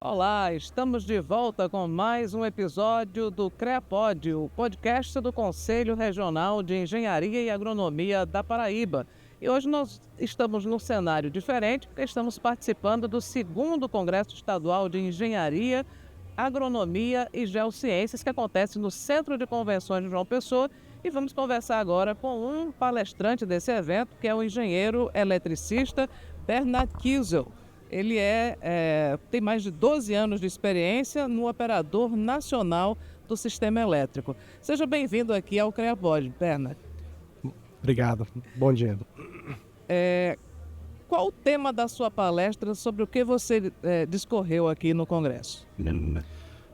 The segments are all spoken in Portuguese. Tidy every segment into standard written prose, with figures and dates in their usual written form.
Olá, estamos de volta com mais um episódio do CREAPod, o podcast do Conselho Regional de Engenharia e Agronomia da Paraíba. E hoje nós estamos num cenário diferente, porque estamos participando do 2º Congresso Estadual de Engenharia, Agronomia e Geociências, que acontece no Centro de Convenções de João Pessoa. E vamos conversar agora com um palestrante desse evento, que é o engenheiro eletricista Bernard Kiesel. Ele tem mais de 12 anos de experiência no operador nacional do sistema elétrico. Seja bem-vindo aqui ao CREAPod, Bernard. Obrigado. Bom dia. Qual o tema da sua palestra, sobre o que você discorreu aqui no Congresso?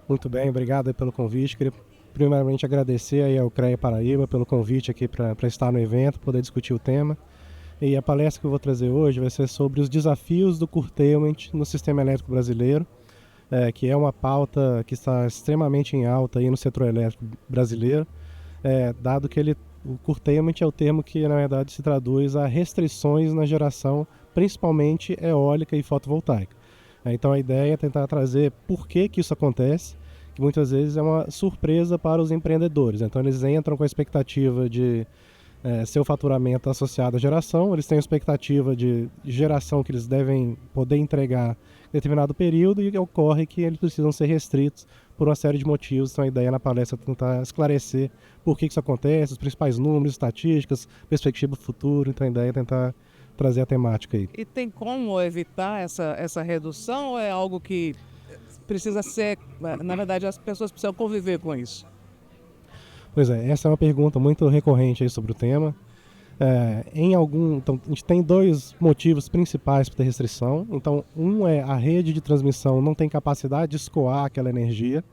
Muito bem, obrigado pelo convite. Queria primeiramente agradecer aí ao CREA Paraíba pelo convite aqui para estar no evento, poder discutir o tema. E a palestra que eu vou trazer hoje vai ser sobre os desafios do curtailment no sistema elétrico brasileiro, que é uma pauta que está extremamente em alta aí no setor elétrico brasileiro, dado que o curtailment é o termo que, na verdade, se traduz a restrições na geração, principalmente eólica e fotovoltaica. Então a ideia é tentar trazer por que isso acontece, que muitas vezes é uma surpresa para os empreendedores. Então eles entram com a expectativa de seu faturamento associado à geração, eles têm a expectativa de geração que eles devem poder entregar em determinado período e ocorre que eles precisam ser restritos por uma série de motivos. Então a ideia na palestra é tentar esclarecer por que isso acontece, os principais números, estatísticas, perspectiva futuro. Então a ideia é tentar trazer a temática aí. E tem como evitar essa redução ou é algo que precisa ser, na verdade, as pessoas precisam conviver com isso? Pois é, essa é uma pergunta muito recorrente aí sobre o tema. Então, a gente tem dois motivos principais para ter restrição. Então, um é a rede de transmissão não tem capacidade de escoar aquela energia.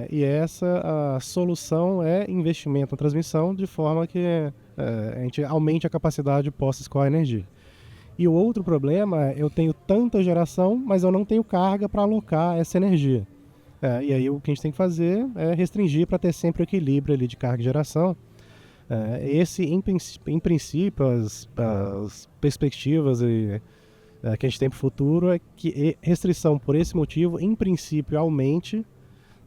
E essa a solução é investimento na transmissão de forma que a gente aumente a capacidade de possa escoar a energia. E o outro problema é eu tenho tanta geração, mas eu não tenho carga para alocar essa energia. E aí o que a gente tem que fazer é restringir para ter sempre o equilíbrio ali de carga e geração. Em princípio, as perspectivas que a gente tem para o futuro é que restrição por esse motivo, em princípio, aumente,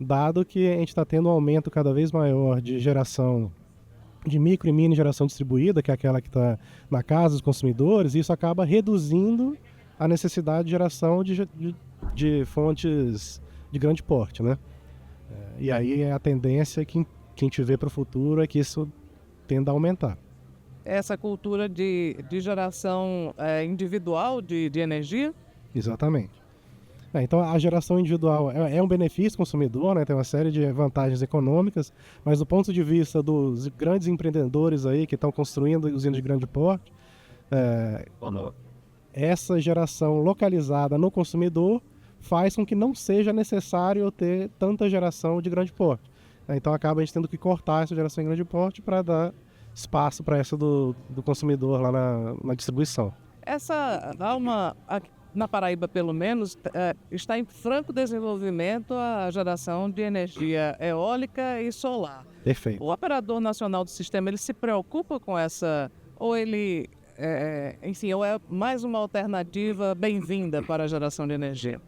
dado que a gente está tendo um aumento cada vez maior de geração de micro e mini geração distribuída, que é aquela que está na casa dos consumidores, e isso acaba reduzindo a necessidade de geração de fontes de grande porte, né? E aí a tendência que a gente vê para o futuro é que isso tenda a aumentar. Essa cultura de geração individual de energia? Exatamente. Então a geração individual é um benefício consumidor, né? Tem uma série de vantagens econômicas, mas do ponto de vista dos grandes empreendedores aí que estão construindo usinas de grande porte, essa geração localizada no consumidor faz com que não seja necessário ter tanta geração de grande porte. Então acaba a gente tendo que cortar essa geração em grande porte para dar espaço para essa do consumidor lá na distribuição. Na Paraíba pelo menos, está em franco desenvolvimento a geração de energia eólica e solar. Perfeito. O operador nacional do sistema, ele se preocupa com essa, ou ele, ou é mais uma alternativa bem-vinda para a geração de energia?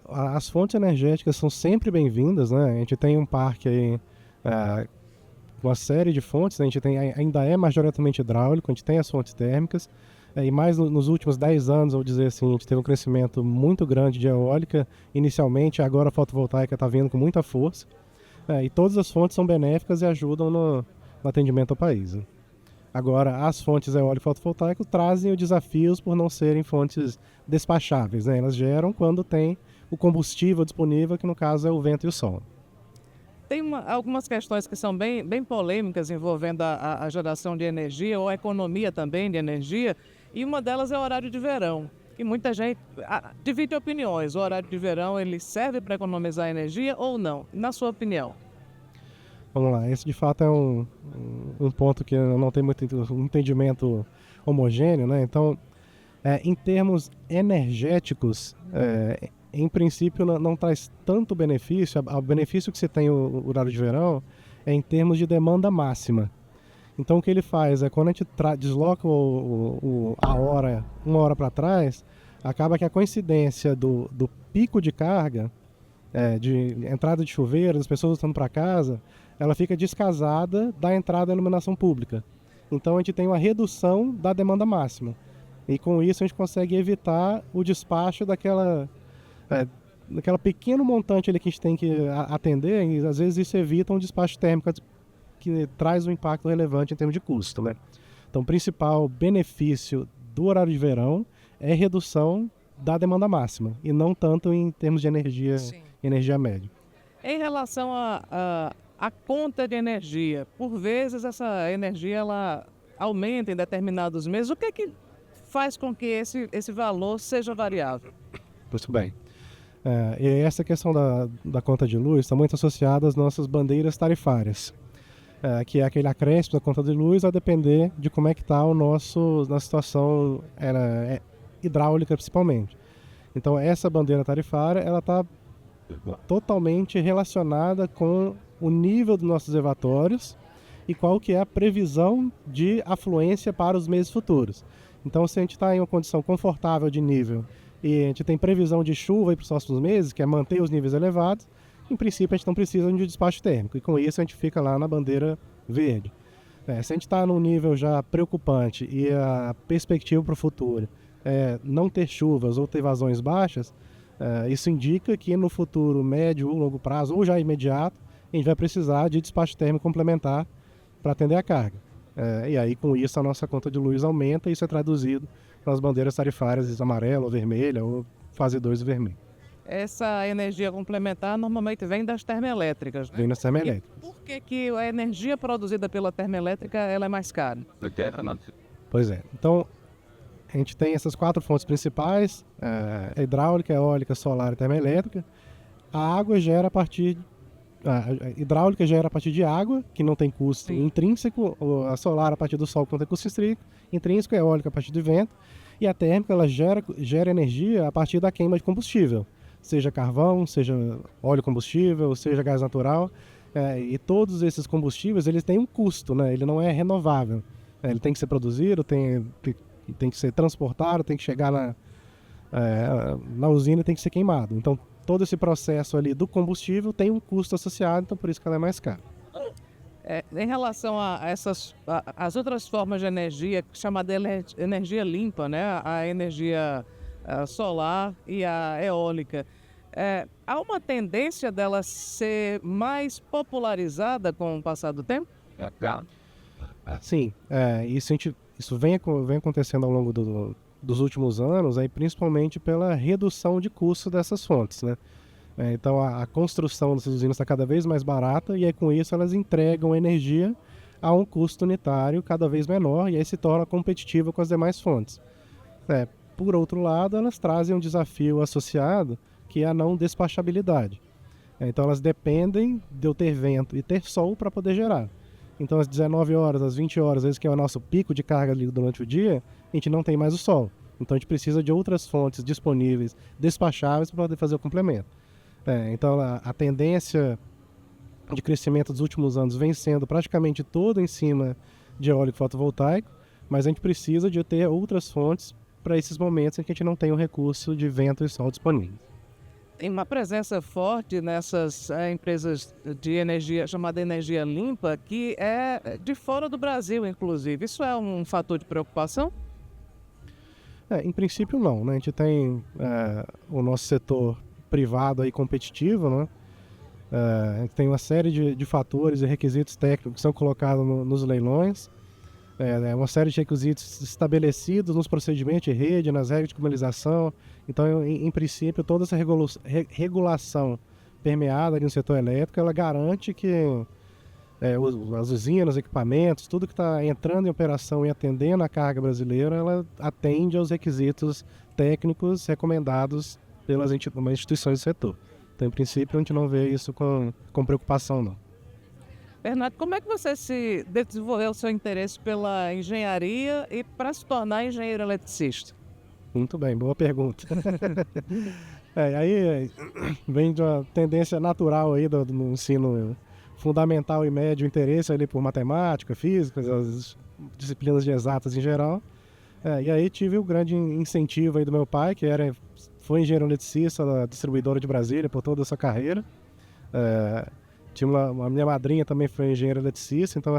As fontes energéticas são sempre bem-vindas, né? A gente tem um parque aí, uma série de fontes, né? A gente ainda é majoritariamente hidráulico, a gente tem as fontes térmicas, e mais nos últimos 10 anos, vou dizer assim, a gente teve um crescimento muito grande de eólica, inicialmente, agora a fotovoltaica está vindo com muita força, e todas as fontes são benéficas e ajudam no atendimento ao país, né? Agora, as fontes eólico e fotovoltaico trazem os desafios por não serem fontes despacháveis, né? Elas geram quando tem o combustível disponível, que no caso é o vento e o sol. Tem algumas questões que são bem polêmicas envolvendo a geração de energia ou a economia também de energia, e uma delas é o horário de verão. E muita gente divide opiniões. O horário de verão, ele serve para economizar energia ou não? Na sua opinião? Vamos lá, esse de fato é um ponto que não tem muito entendimento homogêneo, né? Então, em termos energéticos, em princípio não traz tanto benefício. O benefício que você tem o horário de verão é em termos de demanda máxima. Então o que ele faz é quando a gente desloca a hora, uma hora para trás, acaba que a coincidência do pico de carga, de entrada de chuveiro, das pessoas voltando para casa, ela fica descasada da entrada da iluminação pública. Então a gente tem uma redução da demanda máxima. E com isso a gente consegue evitar o despacho daquela pequeno montante ali que a gente tem que atender, e às vezes isso evita um despacho térmico que traz um impacto relevante em termos de custo, né? Então o principal benefício do horário de verão é redução da demanda máxima, e não tanto em termos de energia média. Em relação à conta de energia, por vezes essa energia ela aumenta em determinados meses. O que é que faz com que esse valor seja variável? Muito bem. E essa questão da conta de luz está muito associada às nossas bandeiras tarifárias, que é aquele acréscimo da conta de luz a depender de como é que está na situação hidráulica principalmente. Então essa bandeira tarifária ela está totalmente relacionada com o nível dos nossos reservatórios e qual que é a previsão de afluência para os meses futuros. Então, se a gente está em uma condição confortável de nível e a gente tem previsão de chuva para os próximos meses, que é manter os níveis elevados, em princípio a gente não precisa de despacho térmico, e com isso a gente fica lá na bandeira verde. Se a gente está num nível já preocupante e a perspectiva para o futuro é não ter chuvas ou ter vazões baixas, isso indica que no futuro médio ou longo prazo, ou já imediato, a gente vai precisar de despacho térmico complementar para atender a carga. E aí, com isso, a nossa conta de luz aumenta e isso é traduzido nas bandeiras tarifárias amarela ou vermelha, ou fase 2 vermelho. Essa energia complementar normalmente vem das termoelétricas, né? Vem das termoelétricas. E por que a energia produzida pela termoelétrica ela é mais cara? Pois é. Então, a gente tem essas 4 fontes principais, hidráulica, eólica, solar e termoelétrica. A água gera a partir... A hidráulica gera a partir de água, que não tem custo intrínseco, a solar a partir do sol, que não tem custo intrínseco, a eólica a partir do vento, e a térmica ela gera energia a partir da queima de combustível, seja carvão, seja óleo combustível, seja gás natural, e todos esses combustíveis eles têm um custo, né? Ele não é renovável, ele tem que ser produzido, tem que ser transportado, tem que chegar na usina e tem que ser queimado. Então, todo esse processo ali do combustível tem um custo associado, então por isso que ela é mais cara. Em relação a as outras formas de energia, chamada energia limpa, né? A energia solar e a eólica, há uma tendência dela ser mais popularizada com o passar do tempo? Sim, isso vem acontecendo ao longo dos últimos anos, aí, principalmente pela redução de custo dessas fontes, né? Então a construção dessas usinas está cada vez mais barata e aí, com isso elas entregam energia a um custo unitário cada vez menor e aí se torna competitiva com as demais fontes. Por outro lado, elas trazem um desafio associado que é a não despachabilidade. Então elas dependem de eu ter vento e ter sol para poder gerar. Então às 19 horas, às 20 horas, às vezes que é o nosso pico de carga ali durante o dia, a gente não tem mais o sol. Então a gente precisa de outras fontes disponíveis, despacháveis, para poder fazer o complemento. Então a tendência de crescimento dos últimos anos vem sendo praticamente toda em cima de eólico fotovoltaico, mas a gente precisa de ter outras fontes para esses momentos em que a gente não tem o recurso de vento e sol disponível. Tem uma presença forte nessas empresas de energia, chamada energia limpa, que é de fora do Brasil, inclusive. Isso é um fator de preocupação? Em princípio não, né? A gente tem o nosso setor privado aí competitivo, né? A gente tem uma série de fatores e requisitos técnicos que são colocados nos leilões, uma série de requisitos estabelecidos nos procedimentos de rede, nas regras de comercialização. Então, em princípio, toda essa regulação permeada ali no setor elétrico, ela garante que as usinas, os equipamentos, tudo que está entrando em operação e atendendo a carga brasileira, ela atende aos requisitos técnicos recomendados pelas instituições do setor. Então, em princípio, a gente não vê isso com preocupação, não. Bernardo, como é que você se desenvolveu o seu interesse pela engenharia e para se tornar engenheiro eletricista? Muito bem, boa pergunta. Aí vem de uma tendência natural aí do ensino fundamental e médio, interesse ali por matemática, física, as disciplinas de exatas em geral. E aí tive o grande incentivo aí do meu pai, que foi engenheiro eletricista da distribuidora de Brasília por toda a sua carreira. A minha madrinha também foi engenheira eletricista, então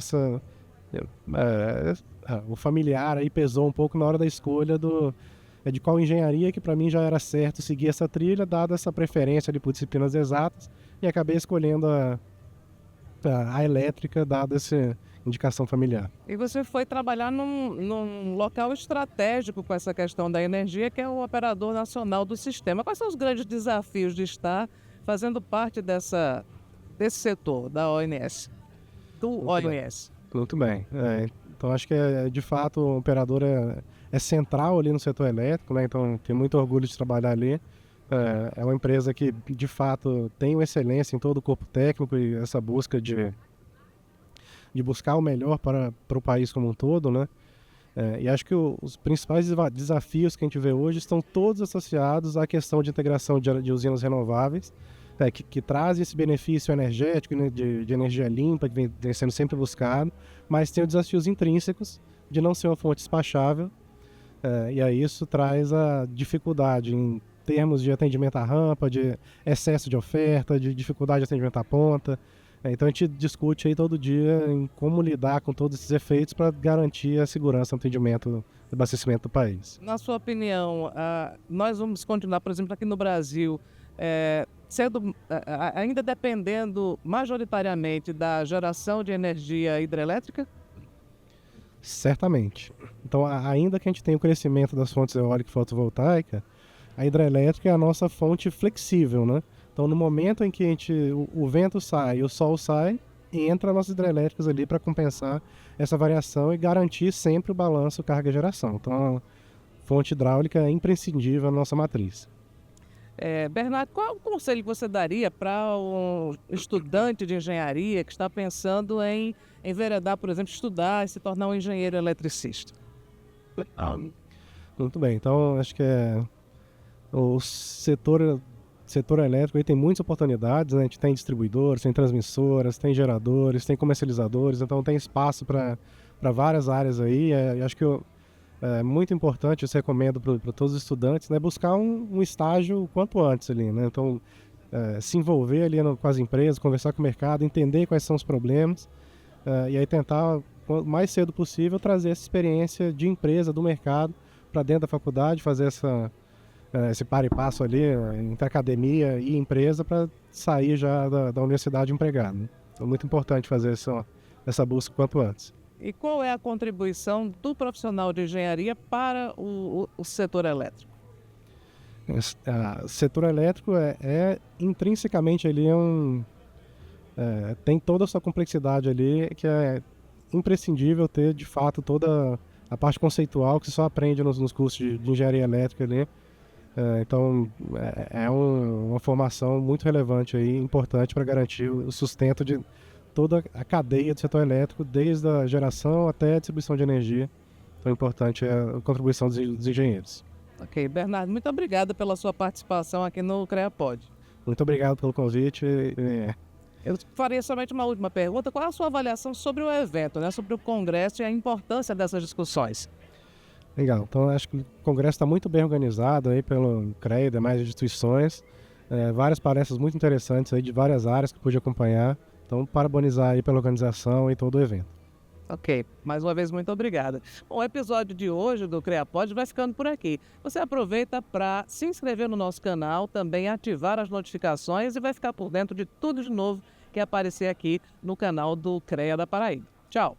o familiar aí pesou um pouco na hora da escolha de qual engenharia que para mim já era certo seguir essa trilha, dada essa preferência ali por disciplinas exatas, e acabei escolhendo a elétrica, dada essa indicação familiar. E você foi trabalhar num local estratégico com essa questão da energia, que é o operador nacional do sistema. Quais são os grandes desafios de estar fazendo parte desse setor da ONS, do ONS? Muito bem. Então acho que de fato o operador é central ali no setor elétrico, né? Então tenho muito orgulho de trabalhar ali. É uma empresa que de fato tem uma excelência em todo o corpo técnico e essa busca de buscar o melhor para o país como um todo, né? E acho que os principais desafios que a gente vê hoje estão todos associados à questão de integração de usinas renováveis, que traz esse benefício energético, né, de energia limpa, que vem sendo sempre buscado, mas tem os desafios intrínsecos de não ser uma fonte despachável, e aí isso traz a dificuldade em termos de atendimento à rampa, de excesso de oferta, de dificuldade de atendimento à ponta. Então a gente discute aí todo dia em como lidar com todos esses efeitos para garantir a segurança no atendimento do abastecimento do país. Na sua opinião, nós vamos continuar, por exemplo, aqui no Brasil, ainda dependendo majoritariamente da geração de energia hidrelétrica? Certamente. Então, ainda que a gente tenha o crescimento das fontes eólica e fotovoltaica, a hidrelétrica é a nossa fonte flexível, né? Então, no momento em que o vento sai e o sol sai, entra as nossas hidrelétricas ali para compensar essa variação e garantir sempre o balanço carga-geração. Então, a fonte hidráulica é imprescindível na nossa matriz. Bernardo, qual o conselho que você daria para um estudante de engenharia que está pensando em enveredar, por exemplo, estudar e se tornar um engenheiro eletricista? Muito bem, então acho que o setor elétrico aí tem muitas oportunidades, né? A gente tem distribuidores, tem transmissoras, tem geradores, tem comercializadores, então tem espaço para várias áreas aí. Acho que é muito importante, eu recomendo para todos os estudantes, né, buscar um estágio o quanto antes ali, né? Então se envolver ali com as empresas, conversar com o mercado, entender quais são os problemas, e aí tentar o mais cedo possível trazer essa experiência de empresa, do mercado, para dentro da faculdade, fazer esse para e passo ali entre academia e empresa para sair já da universidade empregado, né? Então é muito importante fazer essa busca o quanto antes. E qual é a contribuição do profissional de engenharia para o setor elétrico? O setor elétrico intrinsecamente ali tem toda a sua complexidade ali, que é imprescindível ter de fato toda a parte conceitual que você só aprende nos cursos de engenharia elétrica ali. Então é uma formação muito relevante aí, importante para garantir o sustento de toda a cadeia do setor elétrico, desde a geração até a distribuição de energia. Então, importante é a contribuição dos engenheiros. Ok, Bernardo, muito obrigado pela sua participação aqui no CREAPod. Muito obrigado pelo convite. Eu faria somente uma última pergunta. Qual é a sua avaliação sobre o evento, né? Sobre o Congresso e a importância dessas discussões? Legal. Então, acho que o Congresso está muito bem organizado aí pelo CREA e demais instituições. Várias palestras muito interessantes aí de várias áreas que pude acompanhar. Então, parabenizar aí pela organização e todo o evento. Ok, mais uma vez, muito obrigada. Bom, o episódio de hoje do CREAPod vai ficando por aqui. Você aproveita para se inscrever no nosso canal, também ativar as notificações e vai ficar por dentro de tudo de novo que aparecer aqui no canal do CREA da Paraíba. Tchau!